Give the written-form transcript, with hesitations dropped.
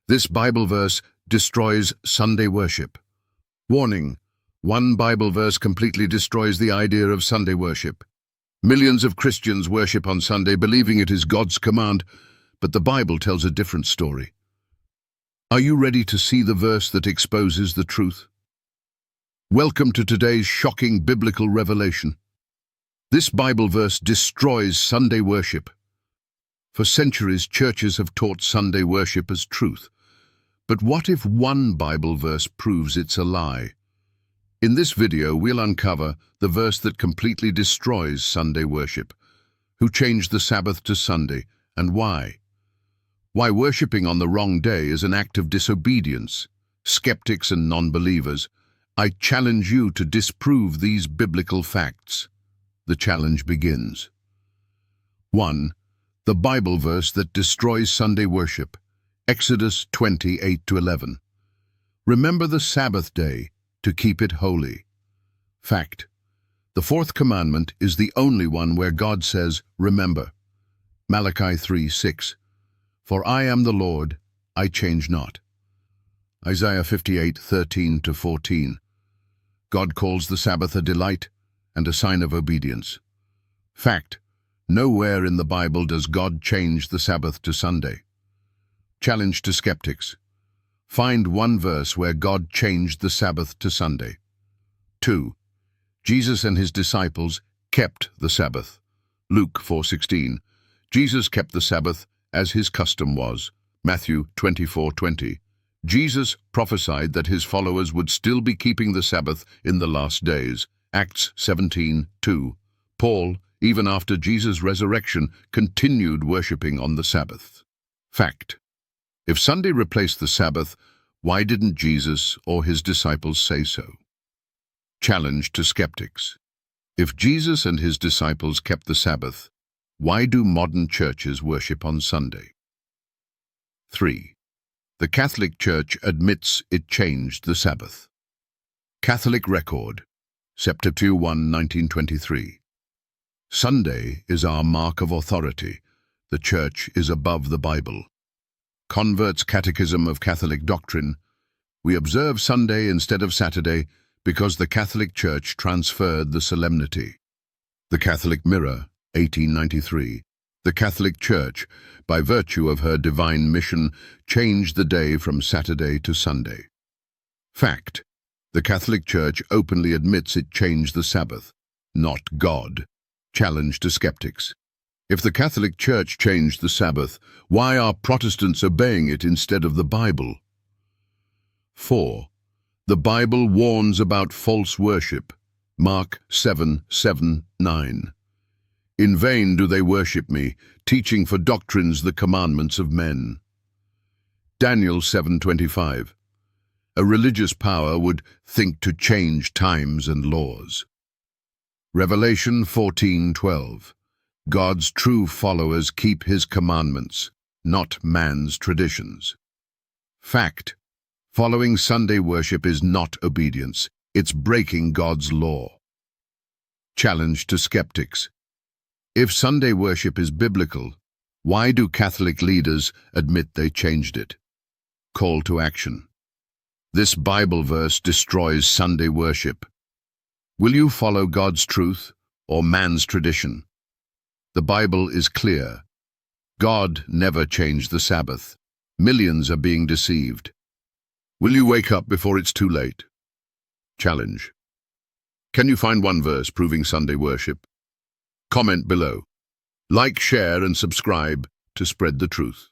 This Bible verse destroys Sunday worship. Warning: one Bible verse completely destroys the idea of Sunday worship. Millions of Christians worship on Sunday believing it is God's command, but the Bible tells a different story. Are you ready to see the verse that exposes the truth? Welcome to today's shocking biblical revelation. This Bible verse destroys Sunday worship. For centuries, churches have taught Sunday worship as truth. But what if one Bible verse proves it's a lie? In this video, we'll uncover the verse that completely destroys Sunday worship. Who changed the Sabbath to Sunday, and why? Why worshiping on the wrong day is an act of disobedience. Skeptics and non-believers, I challenge you to disprove these biblical facts. The challenge begins. 1. The Bible verse that destroys Sunday worship. Exodus 20:8-11. Remember the Sabbath day to keep it holy. Fact: the fourth commandment is the only one where God says, remember. Malachi 3:6. For I am the Lord, I change not. Isaiah 58:13-14. God calls the Sabbath a delight and a sign of obedience. Fact: nowhere in the Bible does God change the Sabbath to Sunday. Challenge to skeptics. Find one verse where God changed the Sabbath to Sunday. 2. Jesus and his disciples kept the Sabbath. Luke 4:16. Jesus kept the Sabbath as his custom was. Matthew 24:20. Jesus prophesied that his followers would still be keeping the Sabbath in the last days. Acts 17:2. Paul, even after Jesus' resurrection, continued worshipping on the Sabbath. Fact: if Sunday replaced the Sabbath, why didn't Jesus or his disciples say so? Challenge to skeptics. If Jesus and his disciples kept the Sabbath, why do modern churches worship on Sunday? 3. The Catholic Church admits it changed the Sabbath. Catholic Record, September 1, 1923. Sunday is our mark of authority. The Church is above the Bible. Convert's Catechism of Catholic Doctrine. We observe Sunday instead of Saturday because the Catholic Church transferred the solemnity. The Catholic Mirror, 1893. The Catholic Church, by virtue of her divine mission, changed the day from Saturday to Sunday. Fact: the Catholic Church openly admits it changed the Sabbath, not God. Challenge to skeptics. If the Catholic Church changed the Sabbath, why are Protestants obeying it instead of the Bible? 4. The Bible warns about false worship. Mark 7:7-9. In vain do they worship me, teaching for doctrines the commandments of men. Daniel 7:25. A religious power would think to change times and laws. Revelation 14:12. God's true followers keep his commandments, not man's traditions. Fact: following Sunday worship is not obedience, it's breaking God's law. Challenge to skeptics. If Sunday worship is biblical, why do Catholic leaders admit they changed it? Call to action. This Bible verse destroys Sunday worship. Will you follow God's truth or man's tradition? The Bible is clear. God never changed the Sabbath. Millions are being deceived. Will you wake up before it's too late? Challenge. Can you find one verse proving Sunday worship? Comment below. Like, share, and subscribe to spread the truth.